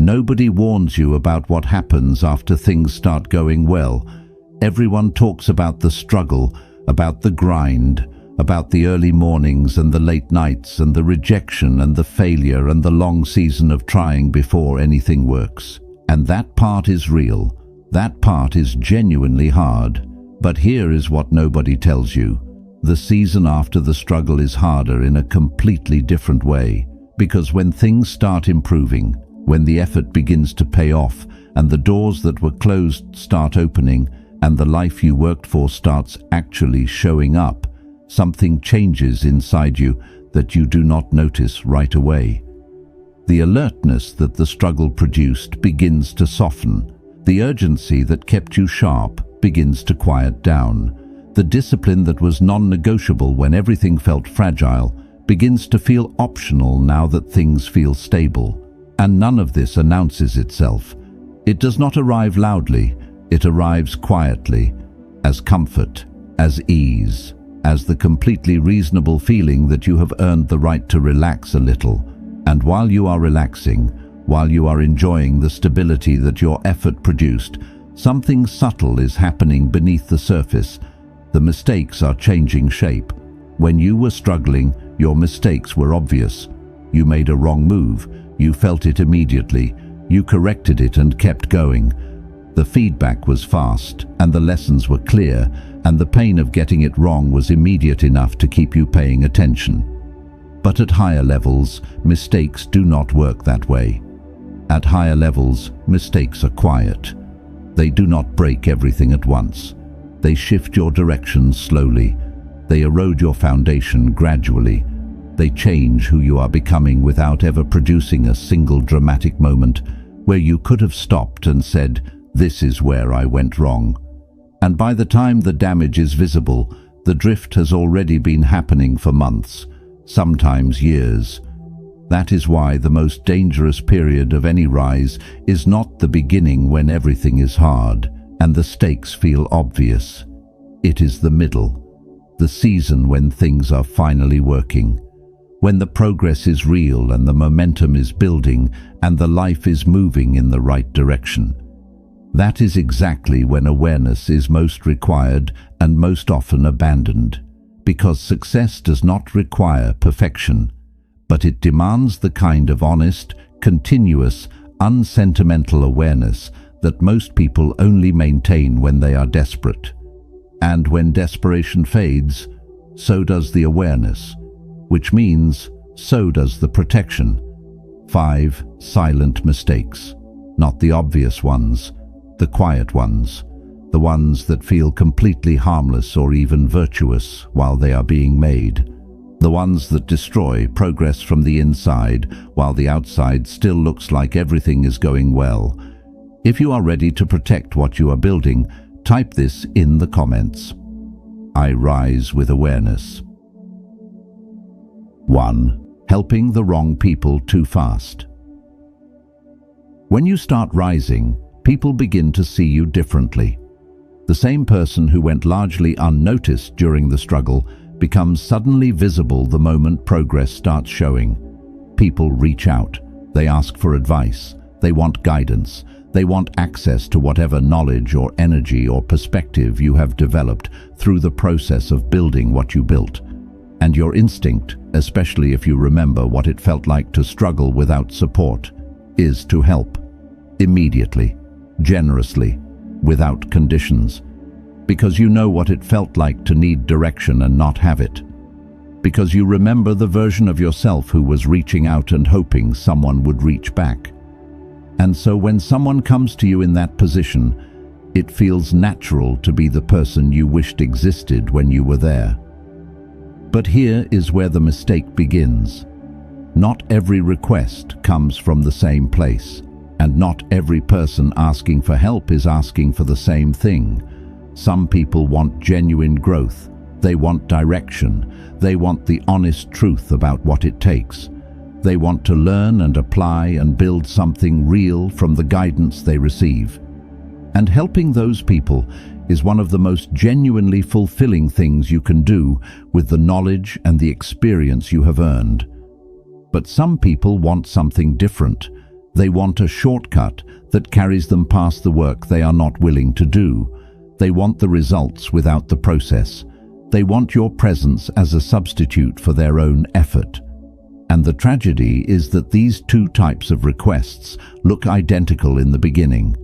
Nobody warns you about what happens after things start going well. Everyone talks about the struggle, about the grind, about the early mornings and the late nights and the rejection and the failure and the long season of trying before anything works. And that part is real. That part is genuinely hard. But here is what nobody tells you. The season after the struggle is harder in a completely different way. Because when things start improving, when the effort begins to pay off, and the doors that were closed start opening, and the life you worked for starts actually showing up, something changes inside you that you do not notice right away. The alertness that the struggle produced begins to soften. The urgency that kept you sharp begins to quiet down. The discipline that was non-negotiable when everything felt fragile begins to feel optional now that things feel stable. And none of this announces itself. It does not arrive loudly. It arrives quietly, as comfort, as ease, as the completely reasonable feeling that you have earned the right to relax a little. And while you are relaxing, while you are enjoying the stability that your effort produced, something subtle is happening beneath the surface. The mistakes are changing shape. When you were struggling, your mistakes were obvious. You made a wrong move. You felt it immediately. You corrected it and kept going. The feedback was fast, and the lessons were clear, and the pain of getting it wrong was immediate enough to keep you paying attention. But at higher levels, mistakes do not work that way. At higher levels, mistakes are quiet. They do not break everything at once. They shift your direction slowly. They erode your foundation gradually. They change who you are becoming without ever producing a single dramatic moment where you could have stopped and said, "This is where I went wrong." And by the time the damage is visible, the drift has already been happening for months, sometimes years. That is why the most dangerous period of any rise is not the beginning when everything is hard and the stakes feel obvious. It is the middle, the season when things are finally working, when the progress is real and the momentum is building and the life is moving in the right direction. That is exactly when awareness is most required and most often abandoned, because success does not require perfection, but it demands the kind of honest, continuous, unsentimental awareness that most people only maintain when they are desperate. And when desperation fades, so does the awareness, which means so does the protection. 5 silent mistakes, not the obvious ones, the quiet ones, the ones that feel completely harmless or even virtuous while they are being made, the ones that destroy progress from the inside while the outside still looks like everything is going well. If you are ready to protect what you are building, type this in the comments. I rise with awareness. 1. Helping the wrong people too fast. When you start rising, people begin to see you differently. The same person who went largely unnoticed during the struggle becomes suddenly visible the moment progress starts showing. People reach out. They ask for advice. They want guidance. They want access to whatever knowledge or energy or perspective you have developed through the process of building what you built. And your instinct, especially if you remember what it felt like to struggle without support, is to help. Immediately, generously, without conditions. Because you know what it felt like to need direction and not have it. Because you remember the version of yourself who was reaching out and hoping someone would reach back. And so when someone comes to you in that position, it feels natural to be the person you wished existed when you were there. But here is where the mistake begins. Not every request comes from the same place, and not every person asking for help is asking for the same thing. Some people want genuine growth. They want direction. They want the honest truth about what it takes. They want to learn and apply and build something real from the guidance they receive. And helping those people is one of the most genuinely fulfilling things you can do with the knowledge and the experience you have earned. But some people want something different. They want a shortcut that carries them past the work they are not willing to do. They want the results without the process. They want your presence as a substitute for their own effort. And the tragedy is that these two types of requests look identical in the beginning.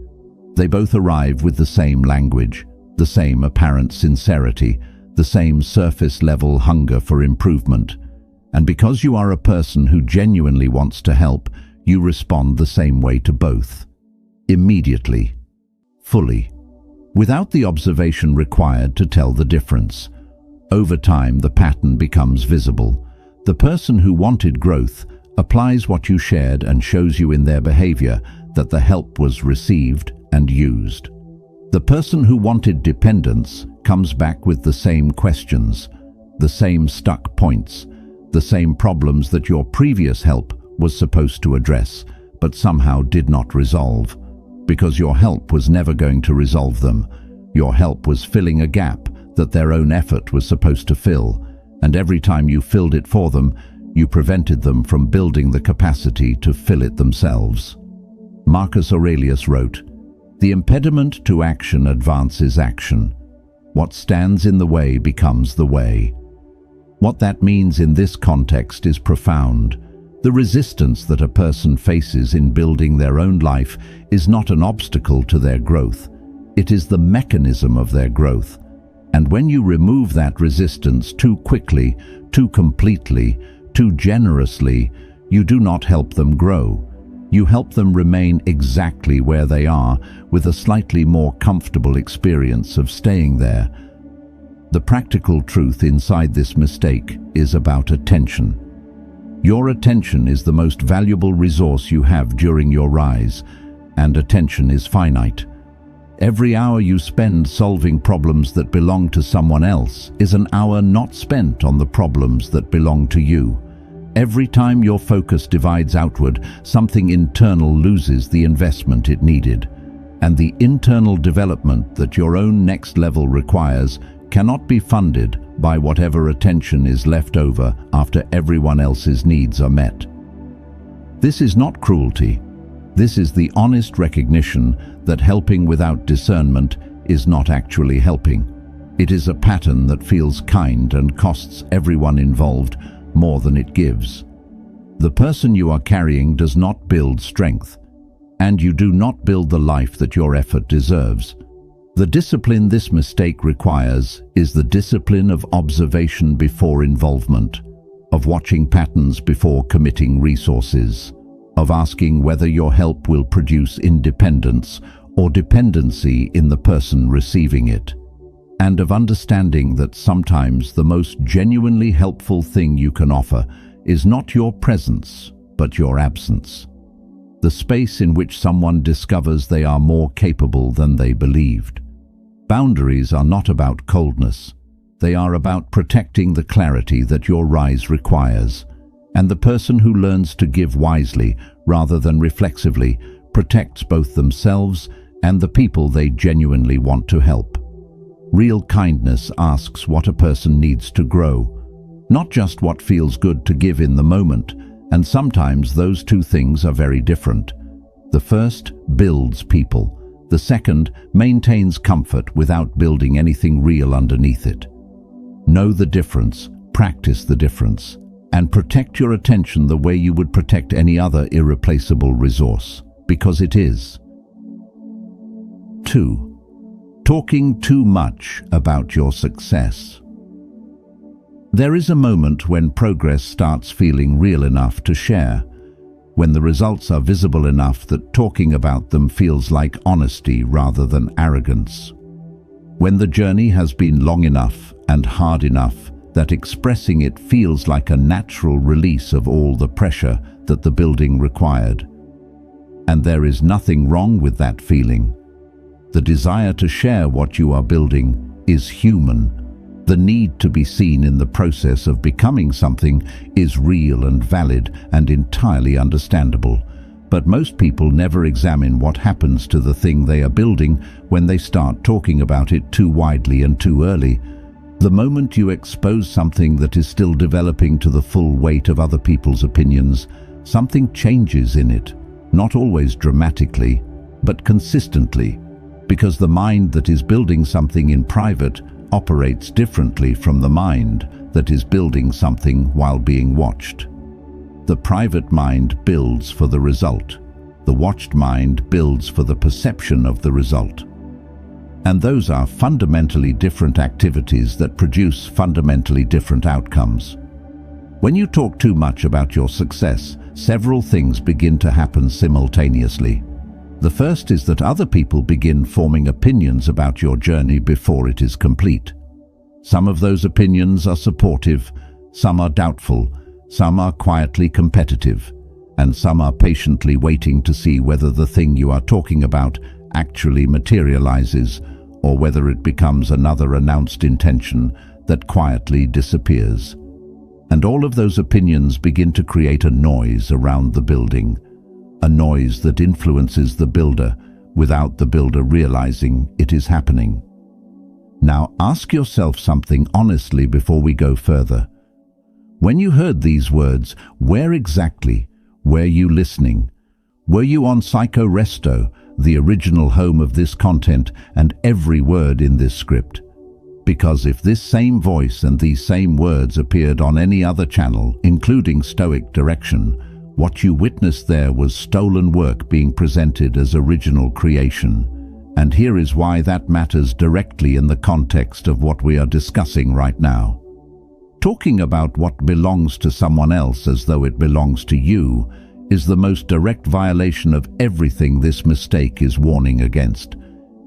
They both arrive with the same language, the same apparent sincerity, the same surface-level hunger for improvement. And because you are a person who genuinely wants to help, you respond the same way to both. Immediately. Fully. Without the observation required to tell the difference. Over time, the pattern becomes visible. The person who wanted growth applies what you shared and shows you in their behavior that the help was received and used. The person who wanted dependence comes back with the same questions, the same stuck points, the same problems that your previous help was supposed to address, but somehow did not resolve. Because your help was never going to resolve them. Your help was filling a gap that their own effort was supposed to fill, and every time you filled it for them, you prevented them from building the capacity to fill it themselves. Marcus Aurelius wrote, "The impediment to action advances action. What stands in the way becomes the way." What that means in this context is profound. The resistance that a person faces in building their own life is not an obstacle to their growth. It is the mechanism of their growth. And when you remove that resistance too quickly, too completely, too generously, you do not help them grow. You help them remain exactly where they are, with a slightly more comfortable experience of staying there. The practical truth inside this mistake is about attention. Your attention is the most valuable resource you have during your rise, and attention is finite. Every hour you spend solving problems that belong to someone else is an hour not spent on the problems that belong to you. Every time your focus divides outward, something internal loses the investment it needed. And the internal development that your own next level requires cannot be funded by whatever attention is left over after everyone else's needs are met. This is not cruelty. This is the honest recognition that helping without discernment is not actually helping. It is a pattern that feels kind and costs everyone involved more than it gives. The person you are carrying does not build strength, and you do not build the life that your effort deserves. The discipline this mistake requires is the discipline of observation before involvement, of watching patterns before committing resources, of asking whether your help will produce independence or dependency in the person receiving it, and of understanding that sometimes the most genuinely helpful thing you can offer is not your presence, but your absence. The space in which someone discovers they are more capable than they believed. Boundaries are not about coldness. They are about protecting the clarity that your rise requires. And the person who learns to give wisely rather than reflexively protects both themselves and the people they genuinely want to help. Real kindness asks what a person needs to grow, not just what feels good to give in the moment, and sometimes those two things are very different. The first builds people. The second maintains comfort without building anything real underneath it. Know the difference, practice the difference, and protect your attention the way you would protect any other irreplaceable resource, because it is. 2. Talking too much about your success. There is a moment when progress starts feeling real enough to share, when the results are visible enough that talking about them feels like honesty rather than arrogance. When the journey has been long enough and hard enough that expressing it feels like a natural release of all the pressure that the building required. And there is nothing wrong with that feeling. The desire to share what you are building is human. The need to be seen in the process of becoming something is real and valid and entirely understandable. But most people never examine what happens to the thing they are building when they start talking about it too widely and too early. The moment you expose something that is still developing to the full weight of other people's opinions, something changes in it. not always dramatically, but consistently, because the mind that is building something in private operates differently from the mind that is building something while being watched. The private mind builds for the result. The watched mind builds for the perception of the result. And those are fundamentally different activities that produce fundamentally different outcomes. When you talk too much about your success, several things begin to happen simultaneously. The first is that other people begin forming opinions about your journey before it is complete. Some of those opinions are supportive, some are doubtful, some are quietly competitive, and some are patiently waiting to see whether the thing you are talking about actually materializes or whether it becomes another announced intention that quietly disappears. And all of those opinions begin to create a noise around the building, a noise that influences the builder without the builder realizing it is happening. Now ask yourself something honestly before we go further. When you heard these words, where exactly were you listening? Were you on Psycho Resto, the original home of this content and every word in this script? Because if this same voice and these same words appeared on any other channel, including Stoic direction, what you witnessed there was stolen work being presented as original creation. And here is why that matters directly in the context of what we are discussing right now. Talking about what belongs to someone else as though it belongs to you is the most direct violation of everything this mistake is warning against.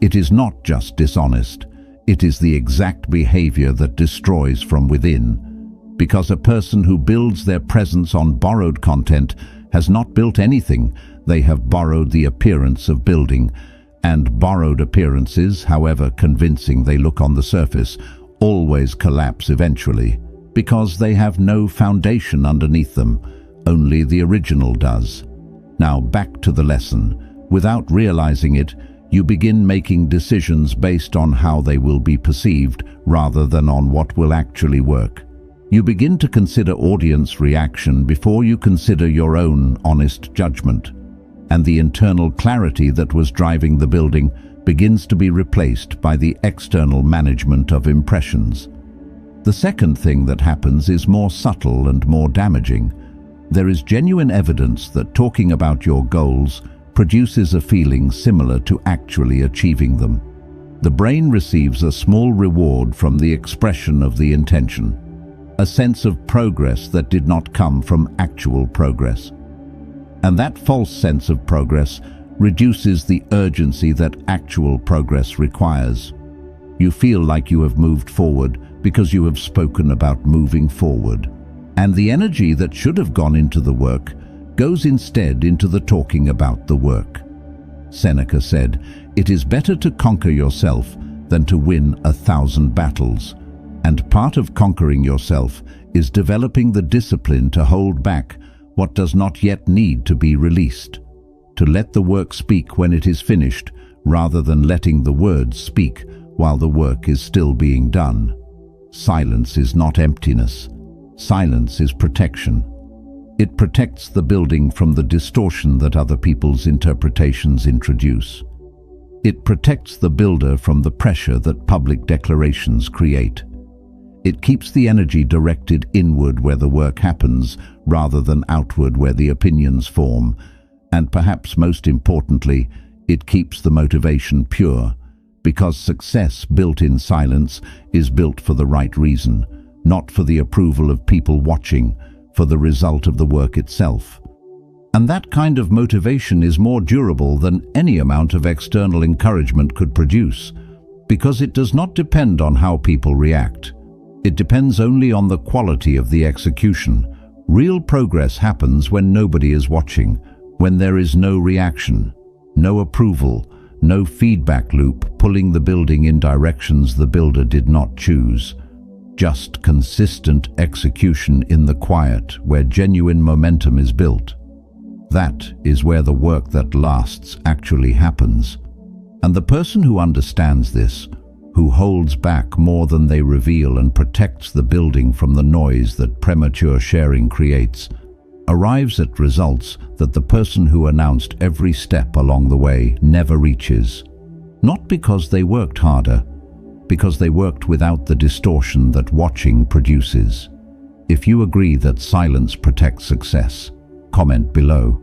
It is not just dishonest. It is the exact behavior that destroys from within. Because a person who builds their presence on borrowed content has not built anything. They have borrowed the appearance of building. And borrowed appearances, however convincing they look on the surface, always collapse eventually, because they have no foundation underneath them. Only the original does. Now back to the lesson. Without realizing it, you begin making decisions based on how they will be perceived rather than on what will actually work. You begin to consider audience reaction before you consider your own honest judgment. And the internal clarity that was driving the building begins to be replaced by the external management of impressions. The second thing that happens is more subtle and more damaging. There is genuine evidence that talking about your goals produces a feeling similar to actually achieving them. The brain receives a small reward from the expression of the intention, a sense of progress that did not come from actual progress. And that false sense of progress reduces the urgency that actual progress requires. You feel like you have moved forward because you have spoken about moving forward. And the energy that should have gone into the work goes instead into the talking about the work. Seneca said, "It is better to conquer yourself than to win 1,000 battles." And part of conquering yourself is developing the discipline to hold back what does not yet need to be released, to let the work speak when it is finished, rather than letting the words speak while the work is still being done. Silence is not emptiness. Silence is protection. It protects the building from the distortion that other people's interpretations introduce. It protects the builder from the pressure that public declarations create. It keeps the energy directed inward where the work happens, rather than outward where the opinions form. And perhaps most importantly, it keeps the motivation pure, because success built in silence is built for the right reason, not for the approval of people watching, for the result of the work itself. And that kind of motivation is more durable than any amount of external encouragement could produce, because it does not depend on how people react. It depends only on the quality of the execution. Real progress happens when nobody is watching, when there is no reaction, no approval, no feedback loop pulling the building in directions the builder did not choose. Just consistent execution in the quiet where genuine momentum is built. That is where the work that lasts actually happens. And the person who understands this, who holds back more than they reveal and protects the building from the noise that premature sharing creates, arrives at results that the person who announced every step along the way never reaches. Not because they worked harder, because they worked without the distortion that watching produces. If you agree that silence protects success, comment below.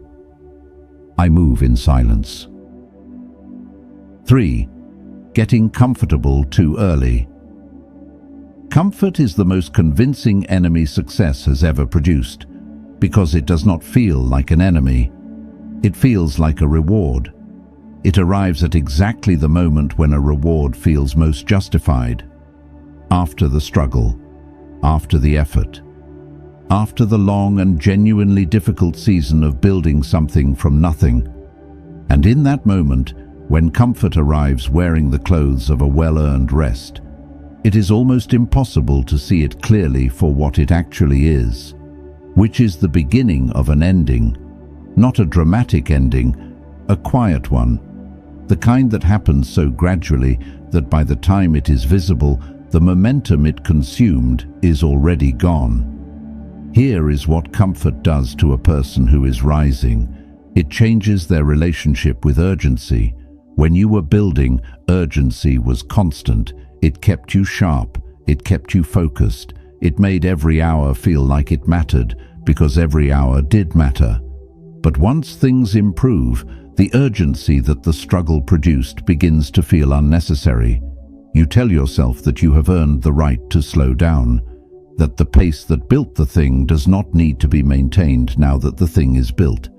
I move in silence. 3. Getting comfortable too early. Comfort is the most convincing enemy success has ever produced, because it does not feel like an enemy. It feels like a reward. It arrives at exactly the moment when a reward feels most justified. After the struggle, after the effort, after the long and genuinely difficult season of building something from nothing. And in that moment, when comfort arrives wearing the clothes of a well-earned rest, it is almost impossible to see it clearly for what it actually is, which is the beginning of an ending, not a dramatic ending, a quiet one, the kind that happens so gradually that by the time it is visible, the momentum it consumed is already gone. Here is what comfort does to a person who is rising. It changes their relationship with urgency. When you were building, urgency was constant. It kept you sharp. It kept you focused. It made every hour feel like it mattered, because every hour did matter. But once things improve, the urgency that the struggle produced begins to feel unnecessary. You tell yourself that you have earned the right to slow down, that the pace that built the thing does not need to be maintained now that the thing is built.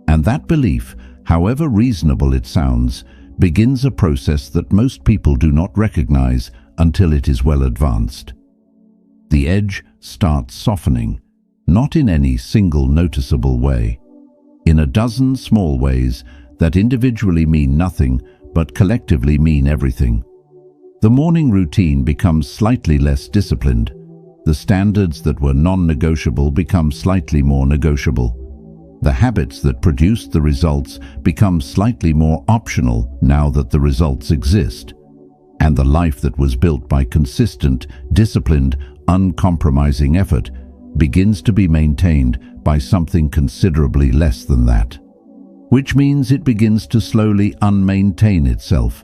And that belief, however reasonable it sounds, begins a process that most people do not recognize until it is well advanced. The edge starts softening, not in any single noticeable way, in a dozen small ways that individually mean nothing but collectively mean everything. The morning routine becomes slightly less disciplined. The standards that were non-negotiable become slightly more negotiable. The habits that produced the results become slightly more optional now that the results exist. And the life that was built by consistent, disciplined, uncompromising effort begins to be maintained by something considerably less than that. Which means it begins to slowly unmaintain itself,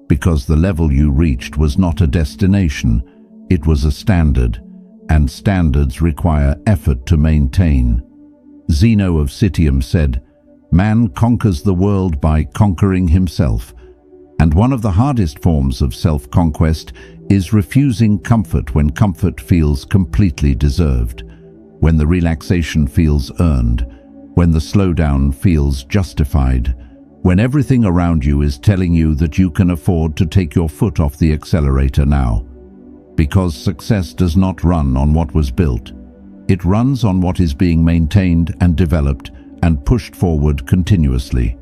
because the level you reached was not a destination, it was a standard, and standards require effort to maintain. Zeno of Citium said, "Man conquers the world by conquering himself," and one of the hardest forms of self-conquest is refusing comfort when comfort feels completely deserved, when the relaxation feels earned, when the slowdown feels justified, when everything around you is telling you that you can afford to take your foot off the accelerator now. Because success does not run on what was built. It runs on what is being maintained and developed and pushed forward continuously.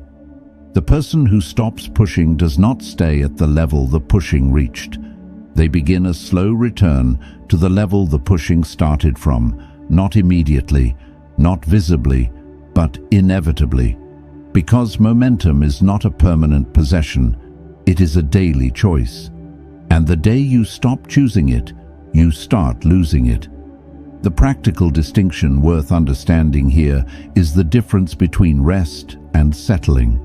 The person who stops pushing does not stay at the level the pushing reached. They begin a slow return to the level the pushing started from, not immediately, not visibly, but inevitably. Because momentum is not a permanent possession, it is a daily choice. And the day you stop choosing it, you start losing it. The practical distinction worth understanding here is the difference between rest and settling.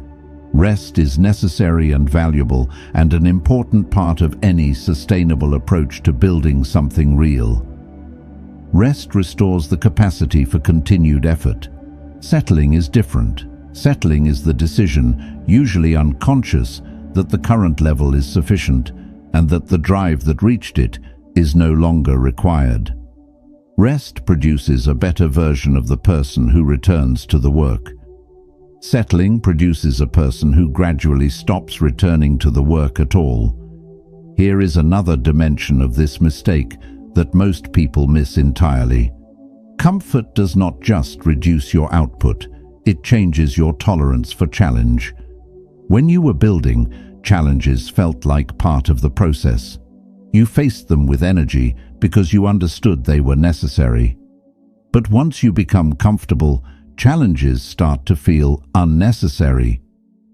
Rest is necessary and valuable, and an important part of any sustainable approach to building something real. Rest restores the capacity for continued effort. Settling is different. Settling is the decision, usually unconscious, that the current level is sufficient, and that the drive that reached it is no longer required. Rest produces a better version of the person who returns to the work. Settling produces a person who gradually stops returning to the work at all. Here is another dimension of this mistake that most people miss entirely. Comfort does not just reduce your output, it changes your tolerance for challenge. When you were building, challenges felt like part of the process. You faced them with energy because you understood they were necessary. But once you become comfortable, challenges start to feel unnecessary,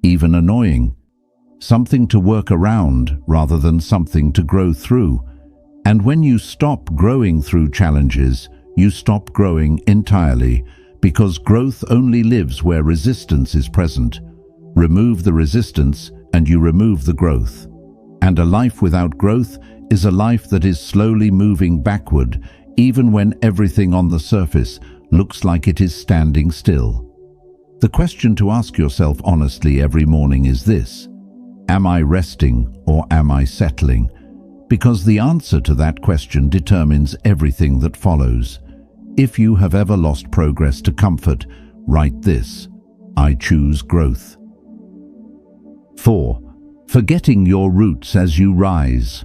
even annoying. Something to work around rather than something to grow through. And when you stop growing through challenges, you stop growing entirely, because growth only lives where resistance is present. Remove the resistance and you remove the growth. And a life without growth is a life that is slowly moving backward, even when everything on the surface looks like it is standing still. The question to ask yourself honestly every morning is this: am I resting or am I settling? Because the answer to that question determines everything that follows. If you have ever lost progress to comfort, write this: I choose growth. 4. Forgetting your roots as you rise.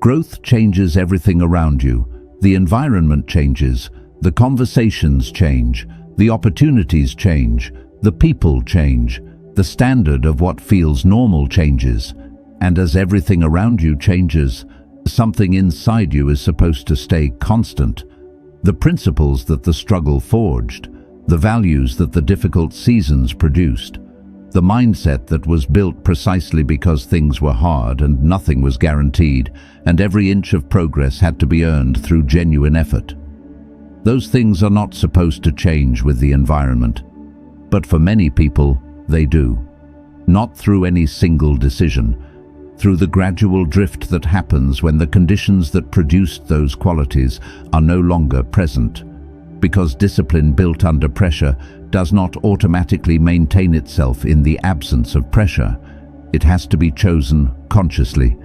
Growth changes everything around you. The environment changes, the conversations change, the opportunities change, the people change, the standard of what feels normal changes, and as everything around you changes, something inside you is supposed to stay constant. The principles that the struggle forged, the values that the difficult seasons produced, the mindset that was built precisely because things were hard and nothing was guaranteed, and every inch of progress had to be earned through genuine effort. Those things are not supposed to change with the environment, but for many people, they do. Not through any single decision, through the gradual drift that happens when the conditions that produced those qualities are no longer present. Because discipline built under pressure does not automatically maintain itself in the absence of pressure. It has to be chosen consciously,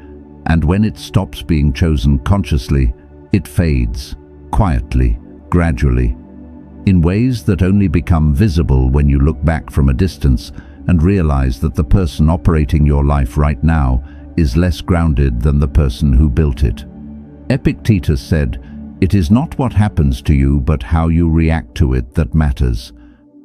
and when it stops being chosen consciously, it fades, quietly, gradually, in ways that only become visible when you look back from a distance and realize that the person operating your life right now is less grounded than the person who built it. Epictetus said, "It is not what happens to you, but how you react to it that matters."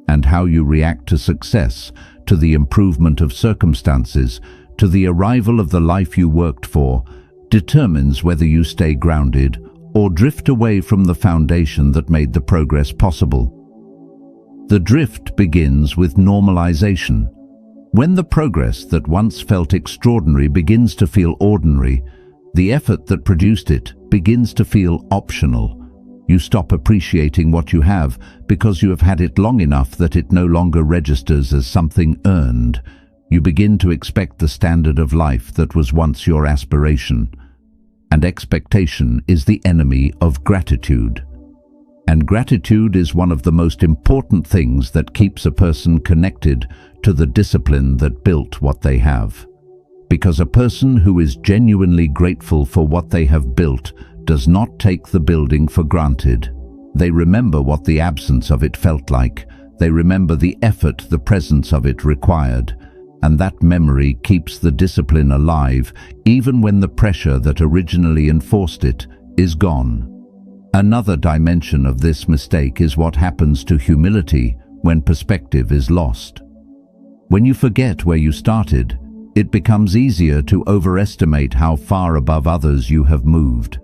And how you react to success, to the improvement of circumstances, to the arrival of the life you worked for, determines whether you stay grounded or drift away from the foundation that made the progress possible. The drift begins with normalization. When the progress that once felt extraordinary begins to feel ordinary, the effort that produced it begins to feel optional. You stop appreciating what you have because you have had it long enough that it no longer registers as something earned. You begin to expect the standard of life that was once your aspiration. And expectation is the enemy of gratitude. And gratitude is one of the most important things that keeps a person connected to the discipline that built what they have. Because a person who is genuinely grateful for what they have built does not take the building for granted. They remember what the absence of it felt like. They remember the effort the presence of it required. And that memory keeps the discipline alive, even when the pressure that originally enforced it is gone. Another dimension of this mistake is what happens to humility when perspective is lost. When you forget where you started, it becomes easier to overestimate how far above others you have moved.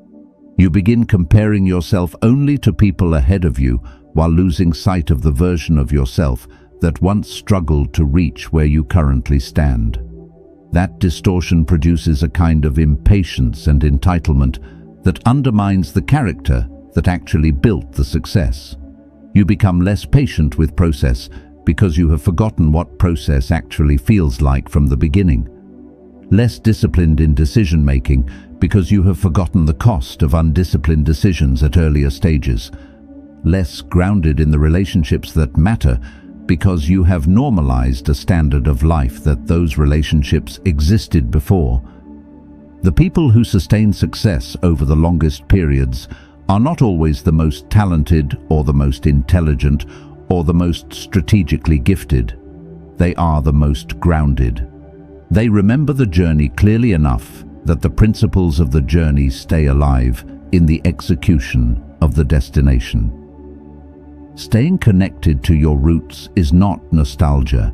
You begin comparing yourself only to people ahead of you while losing sight of the version of yourself that once struggled to reach where you currently stand. That distortion produces a kind of impatience and entitlement that undermines the character that actually built the success. You become less patient with process because you have forgotten what process actually feels like from the beginning. Less disciplined in decision-making because you have forgotten the cost of undisciplined decisions at earlier stages. Less grounded in the relationships that matter because you have normalized a standard of life that those relationships existed before. The people who sustain success over the longest periods are not always the most talented or the most intelligent or the most strategically gifted. They are the most grounded. They remember the journey clearly enough that the principles of the journey stay alive in the execution of the destination. Staying connected to your roots is not nostalgia.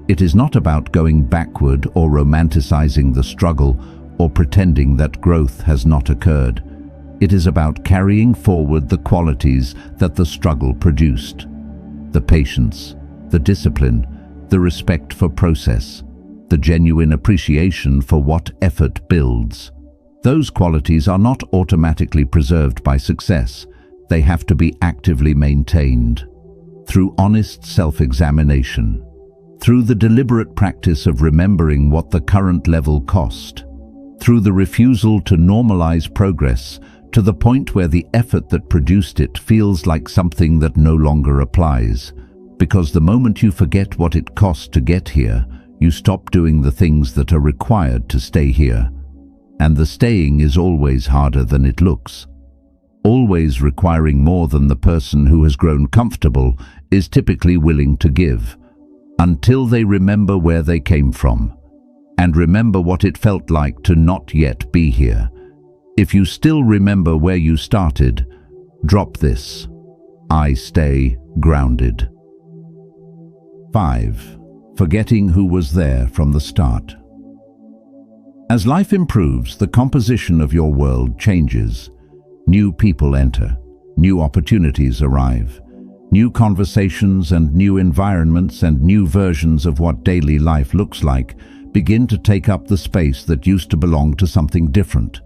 It is not about going backward or romanticizing the struggle or pretending that growth has not occurred. It is about carrying forward the qualities that the struggle produced. The patience, the discipline, the respect for process, the genuine appreciation for what effort builds. Those qualities are not automatically preserved by success. They have to be actively maintained. through honest self-examination, through the deliberate practice of remembering what the current level cost, through the refusal to normalize progress to the point where the effort that produced it feels like something that no longer applies. Because the moment you forget what it cost to get here, you stop doing the things that are required to stay here. And the staying is always harder than it looks. Always requiring more than the person who has grown comfortable is typically willing to give, until they remember where they came from, and remember what it felt like to not yet be here. If you still remember where you started, drop this. I stay grounded. 5. Forgetting who was there from the start. As life improves, the composition of your world changes. New people enter, new opportunities arrive, new conversations and new environments and new versions of what daily life looks like begin to take up the space that used to belong to something different.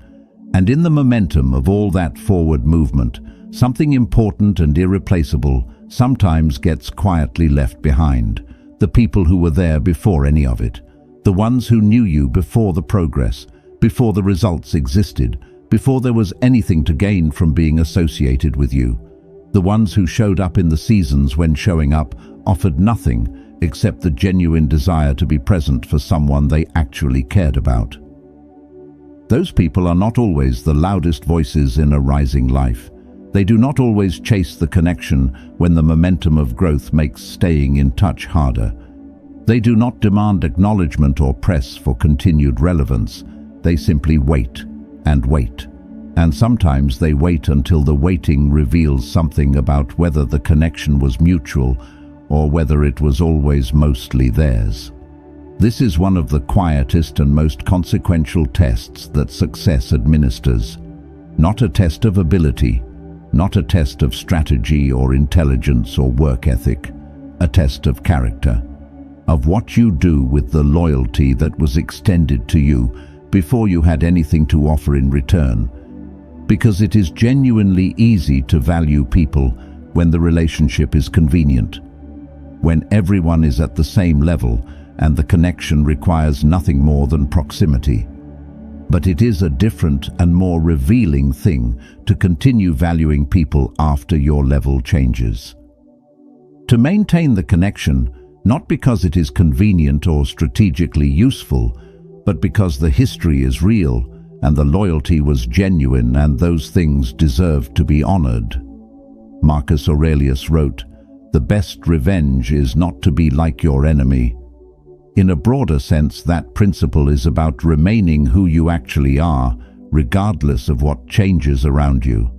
And in the momentum of all that forward movement, something important and irreplaceable sometimes gets quietly left behind. The people who were there before any of it. The ones who knew you before the progress, before the results existed, before there was anything to gain from being associated with you. The ones who showed up in the seasons when showing up offered nothing except the genuine desire to be present for someone they actually cared about. Those people are not always the loudest voices in a rising life. They do not always chase the connection when the momentum of growth makes staying in touch harder. They do not demand acknowledgement or press for continued relevance. They simply wait and wait. And sometimes they wait until the waiting reveals something about whether the connection was mutual or whether it was always mostly theirs. This is one of the quietest and most consequential tests that success administers. Not a test of ability, not a test of strategy or intelligence or work ethic, a test of character, of what you do with the loyalty that was extended to you before you had anything to offer in return. Because it is genuinely easy to value people when the relationship is convenient, when everyone is at the same level and the connection requires nothing more than proximity. But it is a different and more revealing thing to continue valuing people after your level changes. To maintain the connection, not because it is convenient or strategically useful, but because the history is real and the loyalty was genuine and those things deserve to be honored. Marcus Aurelius wrote, "The best revenge is not to be like your enemy." In a broader sense, that principle is about remaining who you actually are, regardless of what changes around you.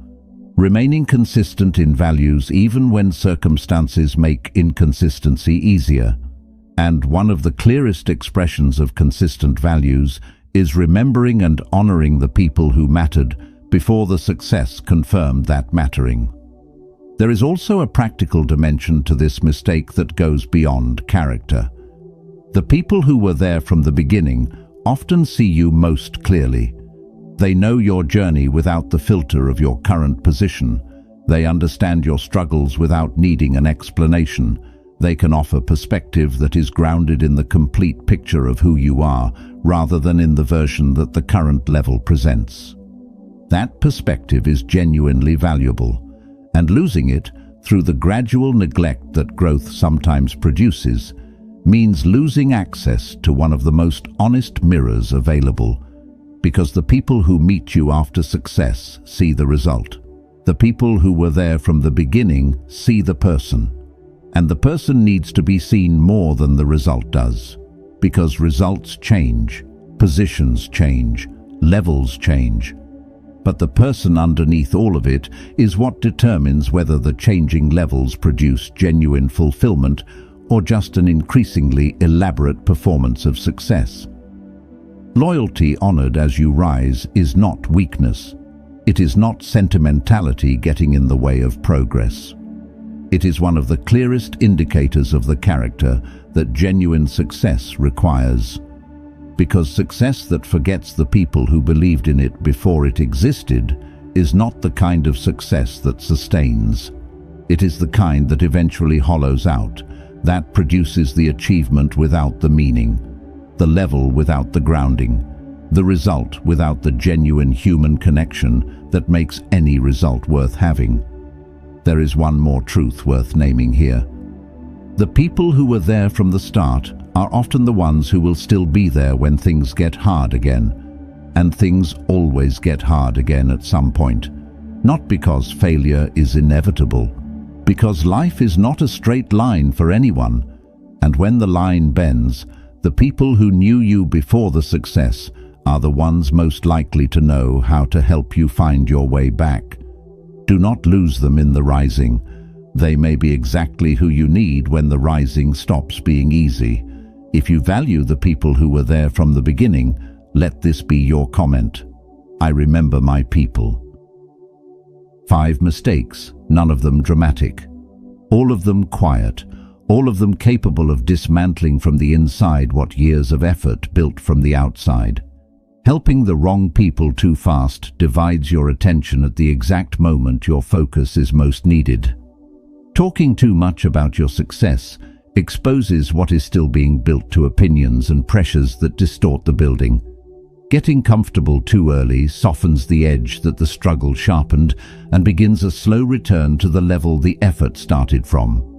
Remaining consistent in values even when circumstances make inconsistency easier. And one of the clearest expressions of consistent values is remembering and honoring the people who mattered before the success confirmed that mattering. There is also a practical dimension to this mistake that goes beyond character. The people who were there from the beginning often see you most clearly. They know your journey without the filter of your current position. They understand your struggles without needing an explanation. They can offer perspective that is grounded in the complete picture of who you are, rather than in the version that the current level presents. That perspective is genuinely valuable, and losing it, through the gradual neglect that growth sometimes produces, means losing access to one of the most honest mirrors available, because the people who meet you after success see the result. The people who were there from the beginning see the person, and the person needs to be seen more than the result does, because results change, positions change, levels change. But the person underneath all of it is what determines whether the changing levels produce genuine fulfillment or just an increasingly elaborate performance of success. Loyalty honored as you rise is not weakness. It is not sentimentality getting in the way of progress. It is one of the clearest indicators of the character that genuine success requires. Because success that forgets the people who believed in it before it existed is not the kind of success that sustains. It is the kind that eventually hollows out, that produces the achievement without the meaning, the level without the grounding, the result without the genuine human connection that makes any result worth having. There is one more truth worth naming here. The people who were there from the start are often the ones who will still be there when things get hard again. And things always get hard again at some point. Not because failure is inevitable, because life is not a straight line for anyone. And when the line bends, the people who knew you before the success are the ones most likely to know how to help you find your way back. Do not lose them in the rising. They may be exactly who you need when the rising stops being easy. If you value the people who were there from the beginning, let this be your comment. I remember my people. 5 mistakes, none of them dramatic. All of them quiet, all of them capable of dismantling from the inside what years of effort built from the outside. Helping the wrong people too fast divides your attention at the exact moment your focus is most needed. Talking too much about your success exposes what is still being built to opinions and pressures that distort the building. Getting comfortable too early softens the edge that the struggle sharpened and begins a slow return to the level the effort started from.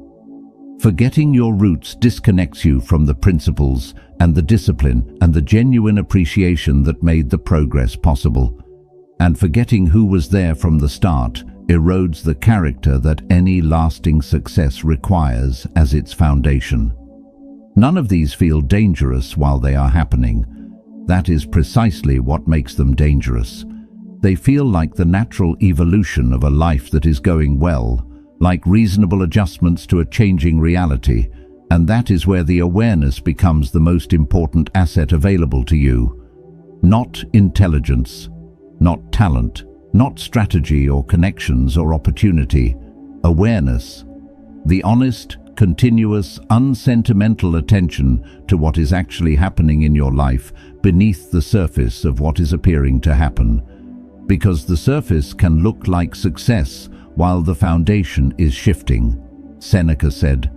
Forgetting your roots disconnects you from the principles and the discipline and the genuine appreciation that made the progress possible. And forgetting who was there from the start erodes the character that any lasting success requires as its foundation. None of these feel dangerous while they are happening. That is precisely what makes them dangerous. They feel like the natural evolution of a life that is going well, like reasonable adjustments to a changing reality, and that is where the awareness becomes the most important asset available to you. Not intelligence, not talent, not strategy or connections or opportunity. Awareness. The honest, continuous, unsentimental attention to what is actually happening in your life beneath the surface of what is appearing to happen. Because the surface can look like success while the foundation is shifting. Seneca said,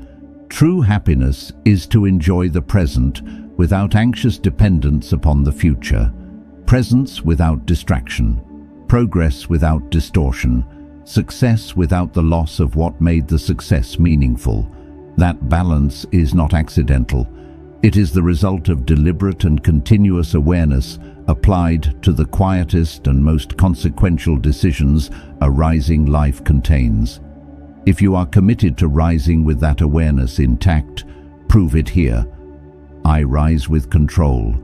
"True happiness is to enjoy the present without anxious dependence upon the future. Presence without distraction. Progress without distortion. Success without the loss of what made the success meaningful." That balance is not accidental. It is the result of deliberate and continuous awareness applied to the quietest and most consequential decisions a rising life contains. If you are committed to rising with that awareness intact, prove it here. I rise with control.